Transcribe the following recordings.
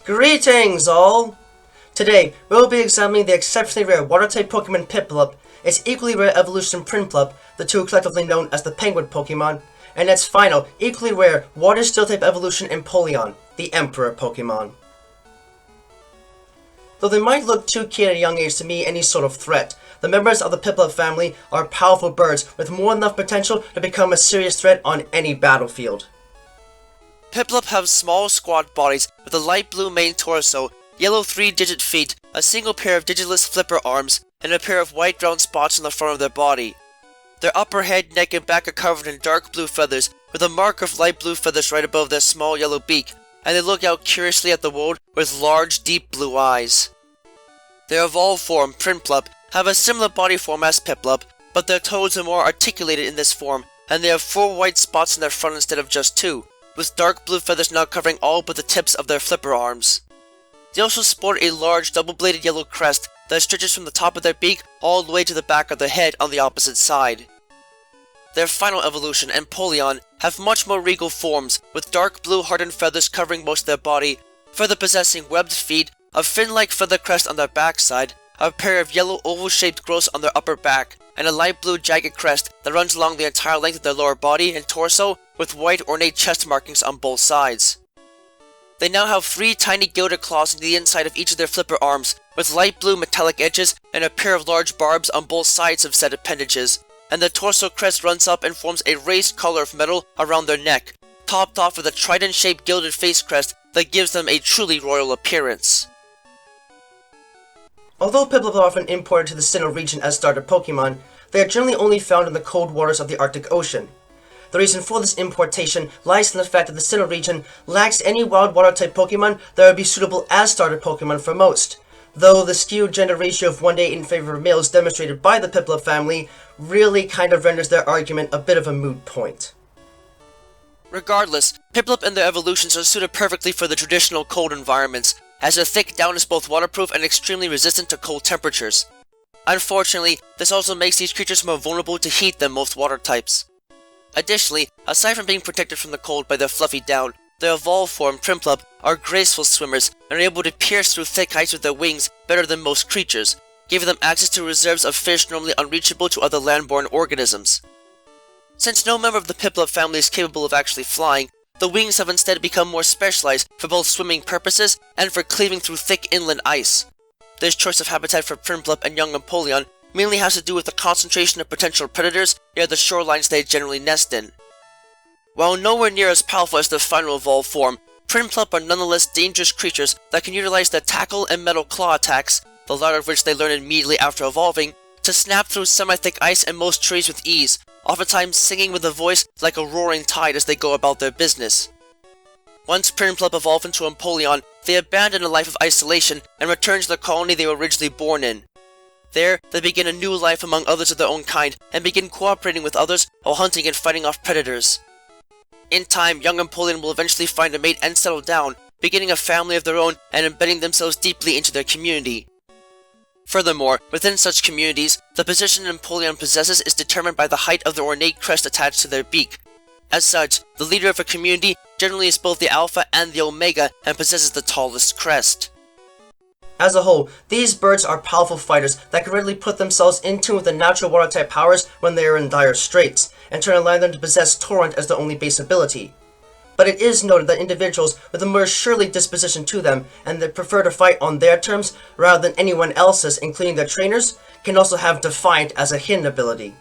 Greetings, all! Today, we'll be examining the exceptionally rare water-type Pokemon Piplup, its equally rare evolution Prinplup, the two collectively known as the Penguin Pokémon, and its final, equally rare water steel-type evolution Empoleon, the Emperor Pokémon. Though they might look too cute at a young age to meet any sort of threat, the members of the Piplup family are powerful birds with more than enough potential to become a serious threat on any battlefield. Piplup have small, squat bodies with a light blue main torso, yellow 3-digit feet, a single pair of digitless flipper arms, and a pair of white round spots on the front of their body. Their upper head, neck, and back are covered in dark blue feathers, with a mark of light blue feathers right above their small yellow beak, and they look out curiously at the world with large, deep blue eyes. Their evolved form, Prinplup, have a similar body form as Piplup, but their toes are more articulated in this form, and they have 4 white spots in their front instead of just 2. With dark blue feathers now covering all but the tips of their flipper arms. They also sport a large double-bladed yellow crest that stretches from the top of their beak all the way to the back of their head on the opposite side. Their final evolution, Empoleon, have much more regal forms, with dark blue hardened feathers covering most of their body, further possessing webbed feet, a fin-like feather crest on their backside, a pair of yellow oval-shaped growths on their upper back, and a light blue jagged crest that runs along the entire length of their lower body and torso, with white ornate chest markings on both sides. They now have 3 tiny gilded claws on the inside of each of their flipper arms, with light blue metallic edges and a pair of large barbs on both sides of said appendages, and the torso crest runs up and forms a raised collar of metal around their neck, topped off with a trident-shaped gilded face crest that gives them a truly royal appearance. Although Piplup are often imported to the Sinnoh region as starter Pokemon, they are generally only found in the cold waters of the Arctic Ocean. The reason for this importation lies in the fact that the Sinnoh region lacks any wild water-type Pokemon that would be suitable as starter Pokemon for most, though the skewed gender ratio of 1 to 8 in favor of males demonstrated by the Piplup family really kind of renders their argument a bit of a moot point. Regardless, Piplup and their evolutions are suited perfectly for the traditional cold environments, as their thick down is both waterproof and extremely resistant to cold temperatures. Unfortunately, this also makes these creatures more vulnerable to heat than most water types. Additionally, aside from being protected from the cold by their fluffy down, their evolved form, Prinplup, are graceful swimmers and are able to pierce through thick ice with their wings better than most creatures, giving them access to reserves of fish normally unreachable to other land-borne organisms. Since no member of the Piplup family is capable of actually flying, the wings have instead become more specialized for both swimming purposes and for cleaving through thick inland ice. This choice of habitat for Prinplup and young Empoleon mainly has to do with the concentration of potential predators near the shorelines they generally nest in. While nowhere near as powerful as their final evolved form, Prinplup are nonetheless dangerous creatures that can utilize their tackle and metal claw attacks, the latter of which they learn immediately after evolving, to snap through semi-thick ice and most trees with ease, oftentimes singing with a voice like a roaring tide as they go about their business. Once Prinplup evolve into Empoleon, they abandon a life of isolation and return to the colony they were originally born in. There, they begin a new life among others of their own kind and begin cooperating with others while hunting and fighting off predators. In time, young Empoleon will eventually find a mate and settle down, beginning a family of their own and embedding themselves deeply into their community. Furthermore, within such communities, the position Empoleon possesses is determined by the height of the ornate crest attached to their beak. As such, the leader of a community generally is both the alpha and the omega and possesses the tallest crest. As a whole, these birds are powerful fighters that can readily put themselves in tune with the natural water-type powers when they are in dire straits, and turn allowing them to possess Torrent as their only base ability. But it is noted that individuals with a more surely disposition to them, and that prefer to fight on their terms rather than anyone else's, including their trainers, can also have Defiant as a hidden ability.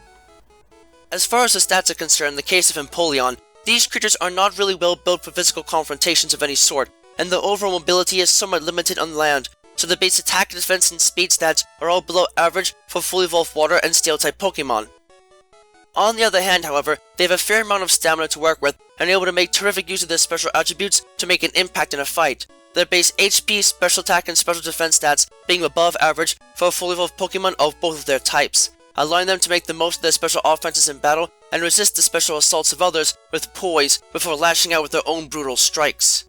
As far as the stats are concerned, in the case of Empoleon, these creatures are not really well built for physical confrontations of any sort, and their overall mobility is somewhat limited on land, so the base attack, defense, and speed stats are all below average for fully evolved water and steel-type Pokemon. On the other hand, however, they have a fair amount of stamina to work with, and are able to make terrific use of their special attributes to make an impact in a fight, their base HP, special attack, and special defense stats being above average for a fully evolved Pokemon of both of their types, allowing them to make the most of their special offenses in battle and resist the special assaults of others with poise before lashing out with their own brutal strikes.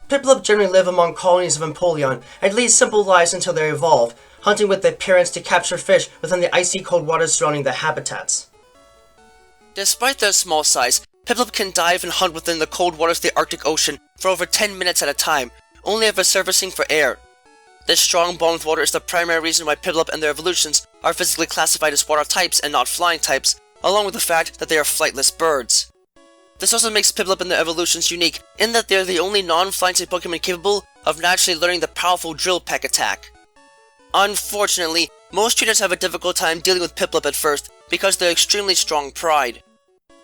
Piplup generally live among colonies of Empoleon and lead simple lives until they evolve, hunting with their parents to capture fish within the icy cold waters surrounding their habitats. Despite their small size, Piplup can dive and hunt within the cold waters of the Arctic Ocean for over 10 minutes at a time, only ever surfacing for air. This strong bond with water is the primary reason why Piplup and their evolutions are physically classified as water types and not flying types, along with the fact that they are flightless birds. This also makes Piplup and their evolutions unique in that they are the only non-flying type Pokemon capable of naturally learning the powerful Drill Peck attack. Unfortunately, most trainers have a difficult time dealing with Piplup at first because of their extremely strong pride.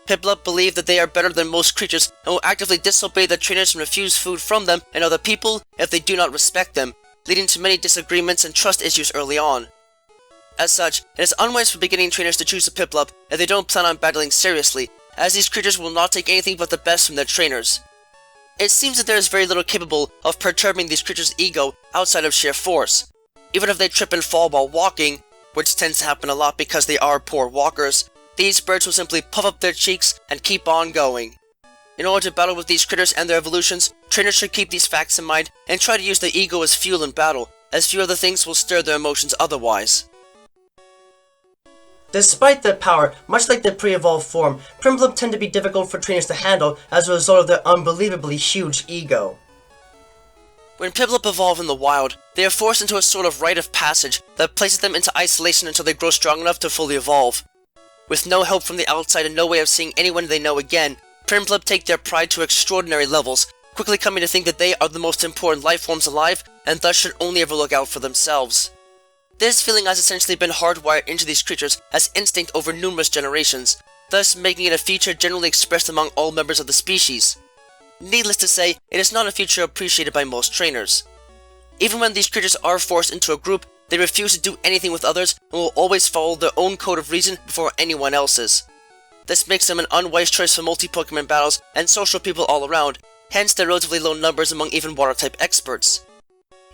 Piplup believe that they are better than most creatures and will actively disobey the trainers and refuse food from them and other people if they do not respect them, leading to many disagreements and trust issues early on. As such, it is unwise for beginning trainers to choose a Piplup if they don't plan on battling seriously, as these creatures will not take anything but the best from their trainers. It seems that there is very little capable of perturbing these creatures' ego outside of sheer force. Even if they trip and fall while walking, which tends to happen a lot because they are poor walkers, these birds will simply puff up their cheeks and keep on going. In order to battle with these critters and their evolutions, trainers should keep these facts in mind and try to use the ego as fuel in battle, as few other things will stir their emotions otherwise. Despite their power, much like their pre-evolved form, Prinplup tend to be difficult for trainers to handle as a result of their unbelievably huge ego. When Piplup evolve in the wild, they are forced into a sort of rite of passage that places them into isolation until they grow strong enough to fully evolve. With no help from the outside and no way of seeing anyone they know again, Prinplup take their pride to extraordinary levels, quickly coming to think that they are the most important life forms alive and thus should only ever look out for themselves. This feeling has essentially been hardwired into these creatures as instinct over numerous generations, thus making it a feature generally expressed among all members of the species. Needless to say, it is not a feature appreciated by most trainers. Even when these creatures are forced into a group, they refuse to do anything with others and will always follow their own code of reason before anyone else's. This makes them an unwise choice for multi-Pokemon battles and social people all around, hence their relatively low numbers among even water-type experts.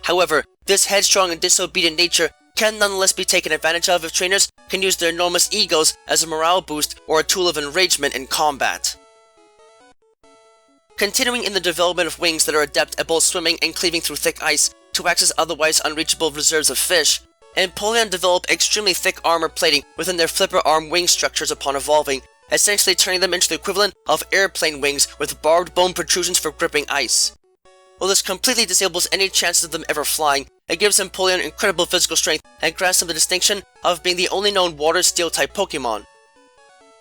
However, this headstrong and disobedient nature can nonetheless be taken advantage of if trainers can use their enormous egos as a morale boost or a tool of enragement in combat. Continuing in the development of wings that are adept at both swimming and cleaving through thick ice to access otherwise unreachable reserves of fish, Empoleon develop extremely thick armor plating within their flipper arm wing structures upon evolving, essentially turning them into the equivalent of airplane wings with barbed bone protrusions for gripping ice. While this completely disables any chances of them ever flying, it gives Empoleon incredible physical strength and grants them the distinction of being the only known water steel type Pokemon.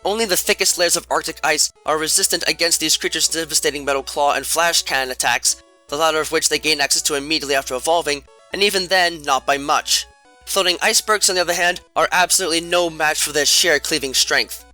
Only the thickest layers of Arctic ice are resistant against these creatures' devastating metal claw and flash cannon attacks, the latter of which they gain access to immediately after evolving, and even then, not by much. Floating icebergs, on the other hand, are absolutely no match for their sheer cleaving strength.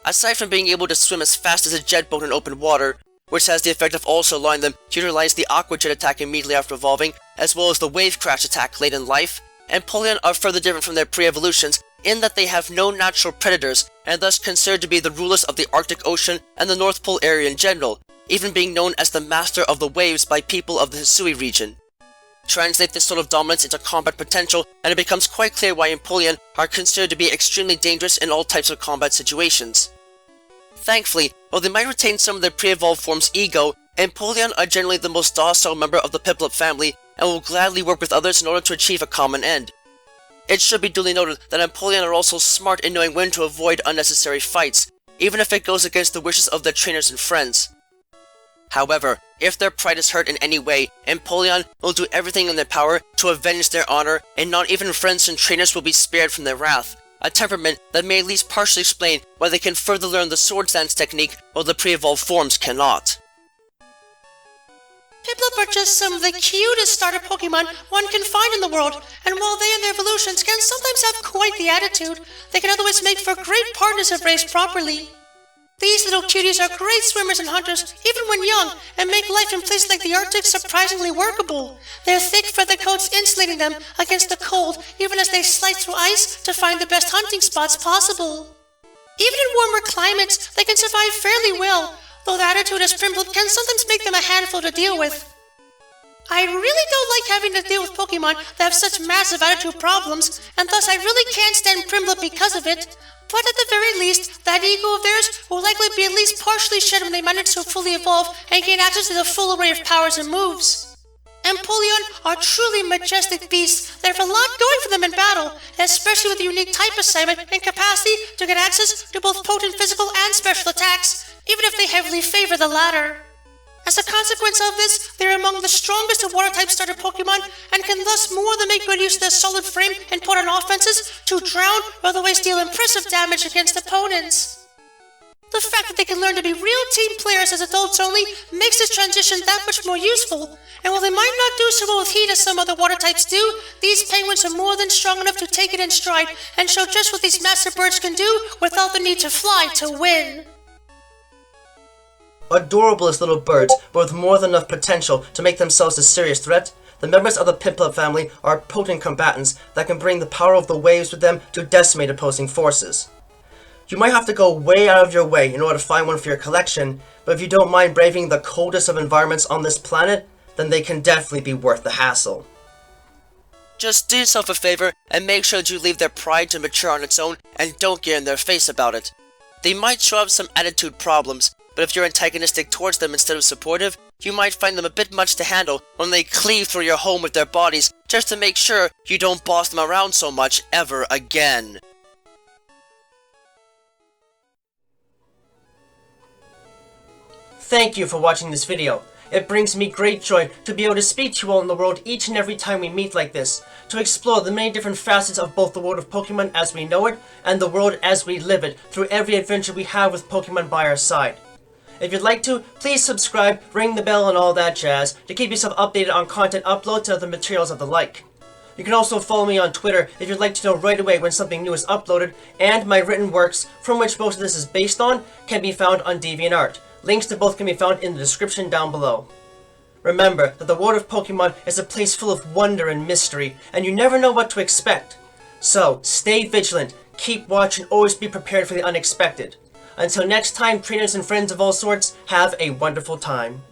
Aside from being able to swim as fast as a jet boat in open water, which has the effect of also allowing them to utilize the Aqua Jet attack immediately after evolving, as well as the Wave Crash attack late in life, Empoleon are further different from their pre-evolutions in that they have no natural predators, and thus considered to be the rulers of the Arctic Ocean and the North Pole area in general, even being known as the Master of the Waves by people of the Hisui region. Translate this sort of dominance into combat potential, and it becomes quite clear why Empoleon are considered to be extremely dangerous in all types of combat situations. Thankfully, while they might retain some of their pre-evolved form's ego, Empoleon are generally the most docile member of the Piplup family and will gladly work with others in order to achieve a common end. It should be duly noted that Empoleon are also smart in knowing when to avoid unnecessary fights, even if it goes against the wishes of their trainers and friends. However, if their pride is hurt in any way, Empoleon will do everything in their power to avenge their honor, and not even friends and trainers will be spared from their wrath, a temperament that may at least partially explain why they can further learn the Swords Dance technique while the pre-evolved forms cannot. Piplup are just some of the cutest starter Pokemon one can find in the world, and while they and their evolutions can sometimes have quite the attitude, they can otherwise make for great partners if raised properly. These little cuties are great swimmers and hunters, even when young, and make life in places like the Arctic surprisingly workable. Their thick feather coats insulating them against the cold, even as they slice through ice to find the best hunting spots possible. Even in warmer climates, they can survive fairly well, though the attitude as Prinplup can sometimes make them a handful to deal with. I really don't like having to deal with Pokemon that have such massive attitude problems, and thus I really can't stand Prinplup because of it. But at the very least, that ego of theirs will likely be at least partially shed when they manage to fully evolve and gain access to the full array of powers and moves. Empoleon are truly majestic beasts that have a lot going for them in battle, especially with the unique type assignment and capacity to get access to both potent physical and special attacks, even if they heavily favor the latter. As a consequence of this, they are among the strongest of water-type starter Pokemon and can thus more than make good use of their solid frame and put on offenses to drown or otherwise deal impressive damage against opponents. The fact that they can learn to be real team players as adults only makes this transition that much more useful, and while they might not do so well with heat as some other water types do, these penguins are more than strong enough to take it in stride and show just what these master birds can do without the need to fly to win. Adorable as little birds, but with more than enough potential to make themselves a serious threat, the members of the Piplup family are potent combatants that can bring the power of the waves with them to decimate opposing forces. You might have to go way out of your way in order to find one for your collection, but if you don't mind braving the coldest of environments on this planet, then they can definitely be worth the hassle. Just do yourself a favor and make sure that you leave their pride to mature on its own and don't get in their face about it. They might show up some attitude problems, but if you're antagonistic towards them instead of supportive, you might find them a bit much to handle when they cleave through your home with their bodies just to make sure you don't boss them around so much ever again. Thank you for watching this video. It brings me great joy to be able to speak to you all in the world each and every time we meet like this, to explore the many different facets of both the world of Pokemon as we know it, and the world as we live it, through every adventure we have with Pokemon by our side. If you'd like to, please subscribe, ring the bell and all that jazz, to keep yourself updated on content uploads and other materials of the like. You can also follow me on Twitter if you'd like to know right away when something new is uploaded, and my written works, from which most of this is based on, can be found on DeviantArt. Links to both can be found in the description down below. Remember that the world of Pokemon is a place full of wonder and mystery, and you never know what to expect. So, stay vigilant, keep watch, and always be prepared for the unexpected. Until next time, trainers and friends of all sorts, have a wonderful time.